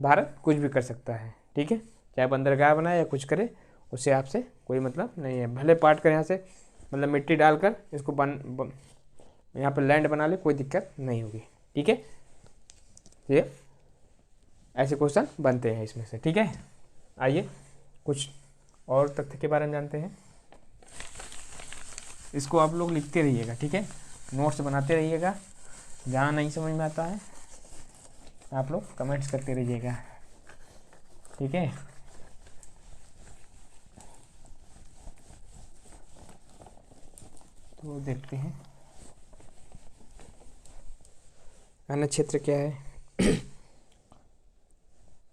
Speaker 1: भारत कुछ भी कर सकता है। ठीक है, चाहे बंदरगाह बनाए या कुछ करे, उससे आपसे कोई मतलब नहीं है। भले पार्ट कर यहाँ से मतलब मिट्टी डालकर इसको यहाँ पर लैंड बना ले, कोई दिक्कत नहीं होगी। ठीक है, ये ऐसे क्वेश्चन बनते हैं इसमें से। ठीक है, आइए कुछ और तथ्य के बारे में जानते हैं। इसको आप लोग लिखते रहिएगा। ठीक है, नोट्स बनाते रहिएगा, जहाँ नहीं समझ में आता है आप लोग कमेंट्स करते रहिएगा। ठीक है, तो देखते हैं अन्य क्षेत्र क्या है।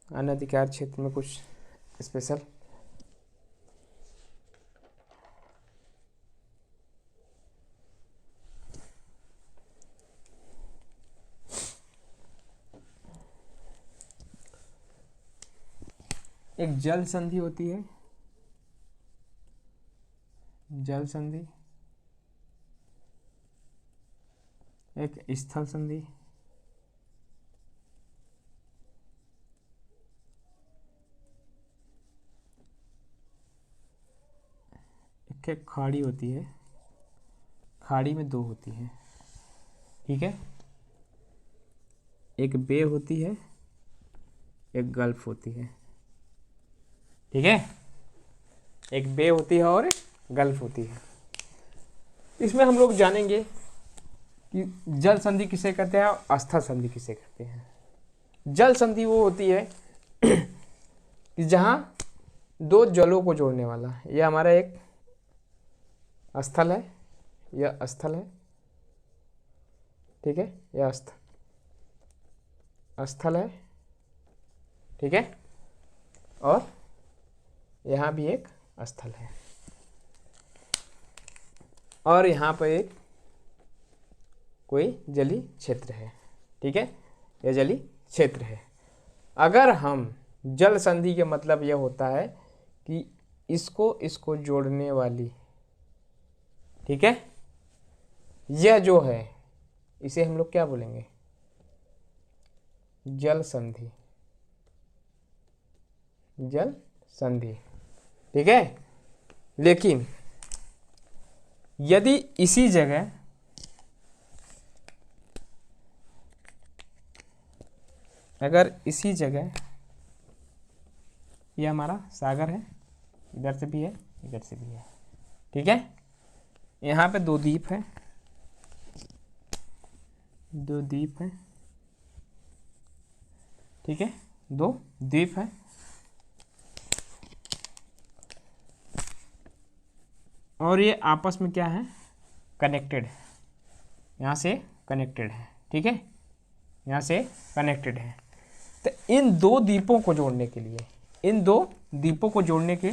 Speaker 1: अन्य अधिकार क्षेत्र में कुछ स्पेशल एक जल संधि होती है, जल संधि, एक स्थल संधि, एक खाड़ी होती है, खाड़ी में 2 होती है। ठीक है, एक बे होती है, एक गल्फ होती है। ठीक है, एक बे होती है और एक गल्फ होती है। इसमें हम लोग जानेंगे कि जल संधि किसे कहते हैं और स्थल संधि किसे कहते हैं। जल संधि वो होती है कि जहाँ 2 जलों को जोड़ने वाला, ये हमारा एक स्थल है, यह स्थल है। ठीक है, यह स्थल है। ठीक है, और यहाँ भी एक स्थल है, और यहाँ पर एक कोई जलीय क्षेत्र है। ठीक है, यह जलीय क्षेत्र है। अगर हम जल संधि के मतलब यह होता है कि इसको जोड़ने वाली, ठीक है, यह जो है इसे हम लोग क्या बोलेंगे, जल संधि, जल संधि। ठीक है, लेकिन यदि इसी जगह अगर इसी जगह ये हमारा सागर है, इधर से भी है इधर से भी है। ठीक है, यहाँ पे 2 द्वीप है, 2 द्वीप है। ठीक है, 2 द्वीप है, और ये आपस में क्या है, कनेक्टेड है, यहाँ से कनेक्टेड है। ठीक है, यहाँ से कनेक्टेड है। तो इन 2 द्वीपों को जोड़ने के लिए, इन 2 द्वीपों को जोड़ने के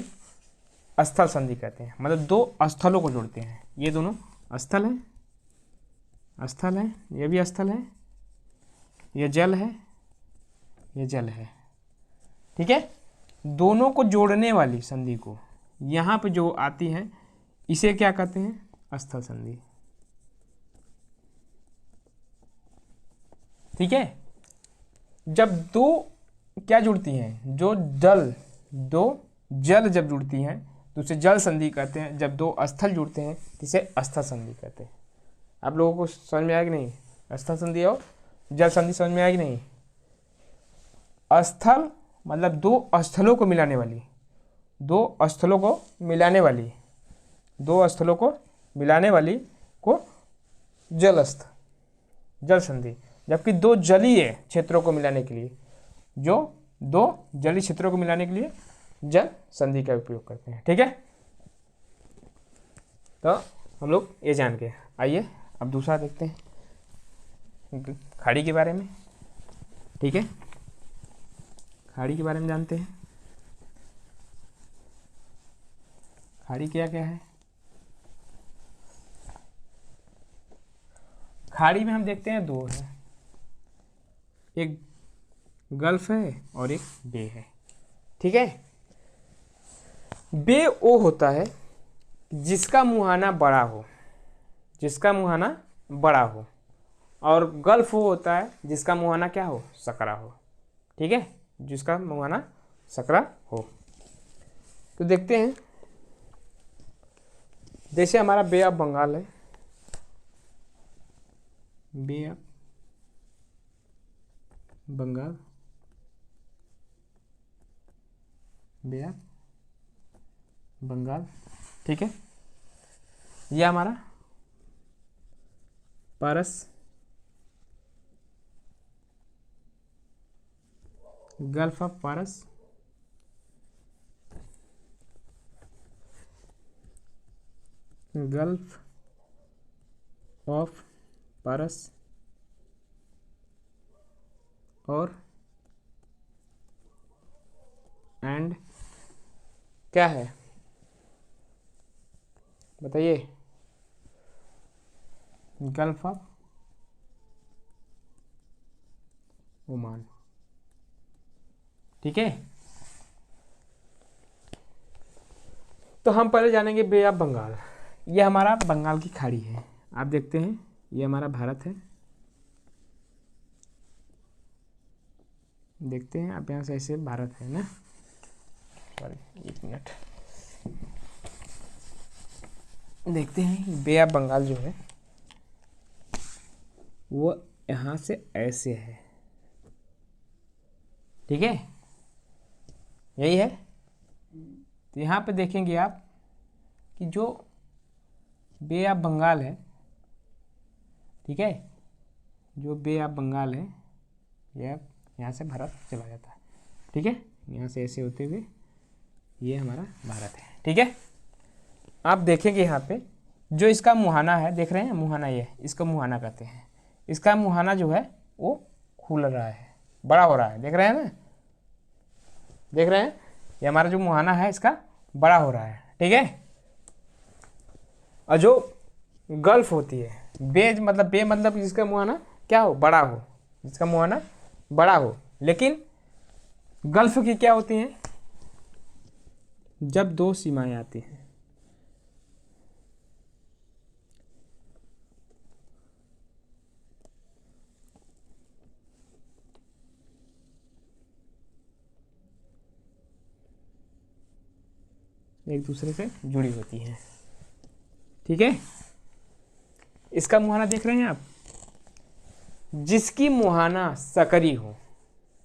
Speaker 1: स्थल संधि कहते हैं। मतलब 2 स्थलों को जोड़ते हैं। ये दोनों स्थल है, स्थल है, ये भी स्थल है, ये जल है, ये जल है। ठीक है, दोनों को जोड़ने वाली संधि को यहाँ पे जो आती है इसे क्या कहते हैं, स्थल संधि। ठीक है, जब 2 क्या जुड़ती हैं, जो जल 2 जल जब जुड़ती हैं तो उसे जल संधि कहते हैं। जब 2 स्थल जुड़ते हैं तो इसे स्थल संधि कहते हैं। आप लोगों को समझ में आया कि नहीं, स्थल संधि और जल संधि समझ में आया कि नहीं। स्थल मतलब 2 स्थलों को मिलाने वाली, 2 स्थलों को मिलाने वाली, 2 स्थलों को मिलाने वाली को जलस्थ, जल संधि। जबकि 2 जलीय क्षेत्रों को मिलाने के लिए, जो 2 जलीय क्षेत्रों को मिलाने के लिए जल संधि का उपयोग करते हैं। ठीक है, तो हम लोग ये जान के आइए अब दूसरा देखते हैं खाड़ी के बारे में। ठीक है। खाड़ी के बारे में जानते हैं। खाड़ी क्या क्या है? खाड़ी में हम देखते हैं दो है, एक गल्फ है और एक बे है। ठीक है। बे वो होता है जिसका मुहाना बड़ा हो, जिसका मुहाना बड़ा हो, और गल्फ वो होता है जिसका मुहाना क्या हो, सकरा हो। ठीक है, जिसका मुहाना सकरा हो। तो देखते हैं, जैसे हमारा बे ऑफ बंगाल है, bay of Bengal, bay of Bengal. ठीक है, यह हमारा Persia, gulf of Persia, gulf of Persia और एंड क्या है बताइए, गल्फ ऑफ ओमान। ठीक है, तो हम पहले जानेंगे बे ऑफ बंगाल। ये हमारा बंगाल की खाड़ी है। आप देखते हैं ये हमारा भारत है, देखते हैं आप यहाँ से, ऐसे भारत है ना। सॉरी एक मिनट, देखते हैं बे ऑफ बंगाल जो है वो यहाँ से ऐसे है। ठीक है, यही है। तो यहाँ पे देखेंगे आप कि जो बे ऑफ बंगाल है, ठीक है, जो बे ऑफ बंगाल है यह यहाँ से भारत चला जाता है। ठीक है, यहाँ से ऐसे होते हुए ये हमारा भारत है। ठीक है, आप देखेंगे यहाँ पे जो इसका मुहाना है, देख रहे हैं मुहाना, ये इसको मुहाना कहते हैं। इसका मुहाना जो है वो खुल रहा है, बड़ा हो रहा है, देख रहे हैं ना, देख रहे हैं, ये हमारा जो मुहाना है इसका बड़ा हो रहा है। ठीक है, और जो गल्फ होती है, बे मतलब जिसका मुहाना क्या हो, बड़ा हो, जिसका मुहाना बड़ा हो। लेकिन गल्फ की क्या होती हैं, जब दो सीमाएं आती हैं, एक दूसरे से जुड़ी होती हैं। ठीक है, इसका मुहाना देख रहे हैं आप, जिसकी मुहाना सकरी हो,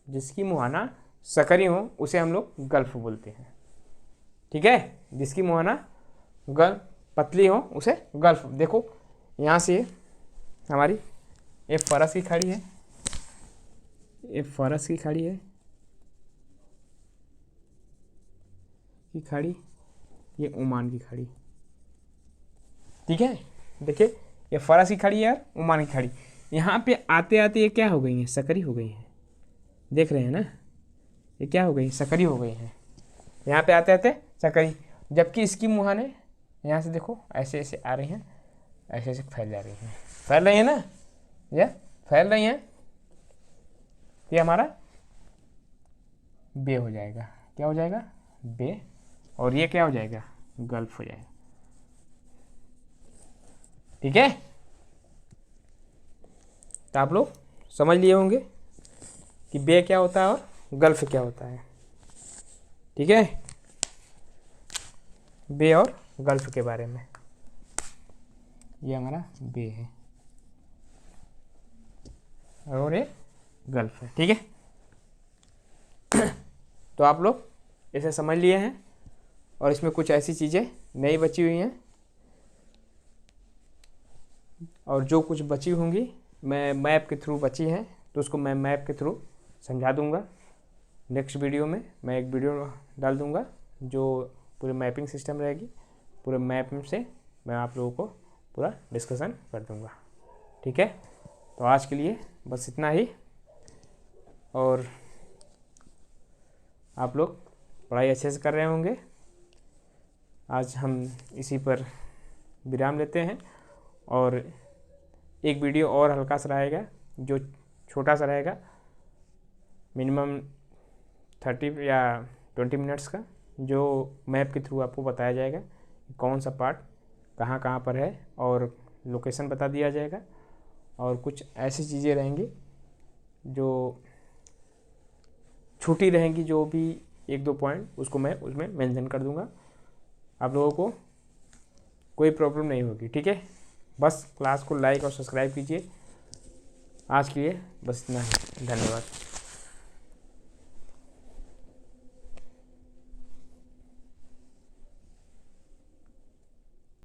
Speaker 1: जिसकी मुहाना सकरी हो उसे हम लोग गल्फ बोलते हैं। ठीक है, जिसकी मुहाना गल्फ पतली हो उसे गल्फ। देखो यहाँ से हमारी ये फरस की खाड़ी है, ये फरस की खाड़ी है, की खाड़ी, ये ओमान की खाड़ी। ठीक है, देखिए ये फरस की खाड़ी है और ओमान की खाड़ी। यहाँ पे आते आते ये क्या हो गई हैं, सकरी हो गई हैं, देख रहे हैं ना, ये क्या हो गई, सकरी हो गई हैं। यहाँ पे आते आते सकरी, जबकि इसकी मुहाने यहाँ से देखो ऐसे ऐसे आ रही हैं, ऐसे ऐसे फैल जा रही हैं, फैल रही है ना, ये फैल रही हैं। ये हमारा बे हो जाएगा, क्या हो जाएगा, बे, और ये क्या हो जाएगा, गल्फ हो जाएगा। ठीक है, तो आप लोग समझ लिए होंगे कि बे क्या होता है और गल्फ क्या होता है। ठीक है, बे और गल्फ के बारे में, ये हमारा बे है और ये गल्फ है। ठीक है, तो आप लोग इसे समझ लिए हैं, और इसमें कुछ ऐसी चीज़ें नई बची हुई हैं, और जो कुछ बची होंगी मैं मैप के थ्रू बची हैं तो उसको मैं मैप के थ्रू समझा दूंगा। नेक्स्ट वीडियो में मैं एक वीडियो डाल दूंगा जो पूरे मैपिंग सिस्टम रहेगी, पूरे मैप से मैं आप लोगों को पूरा डिस्कशन कर दूंगा। ठीक है, तो आज के लिए बस इतना ही। और आप लोग पढ़ाई अच्छे से कर रहे होंगे। आज हम इसी पर विराम लेते हैं और एक वीडियो और हल्का सा रहेगा जो छोटा सा रहेगा, मिनिमम 30 या 20 मिनट्स का, जो मैप के थ्रू आपको बताया जाएगा कि कौन सा पार्ट कहाँ कहाँ पर है और लोकेशन बता दिया जाएगा। और कुछ ऐसी चीज़ें रहेंगी जो छूटी रहेंगी, जो भी 1-2 पॉइंट उसको मैं उसमें मेंशन कर दूंगा। आप लोगों को कोई प्रॉब्लम नहीं होगी, ठीक है। बस क्लास को लाइक और सब्सक्राइब कीजिए। आज के लिए बस इतना ही, धन्यवाद।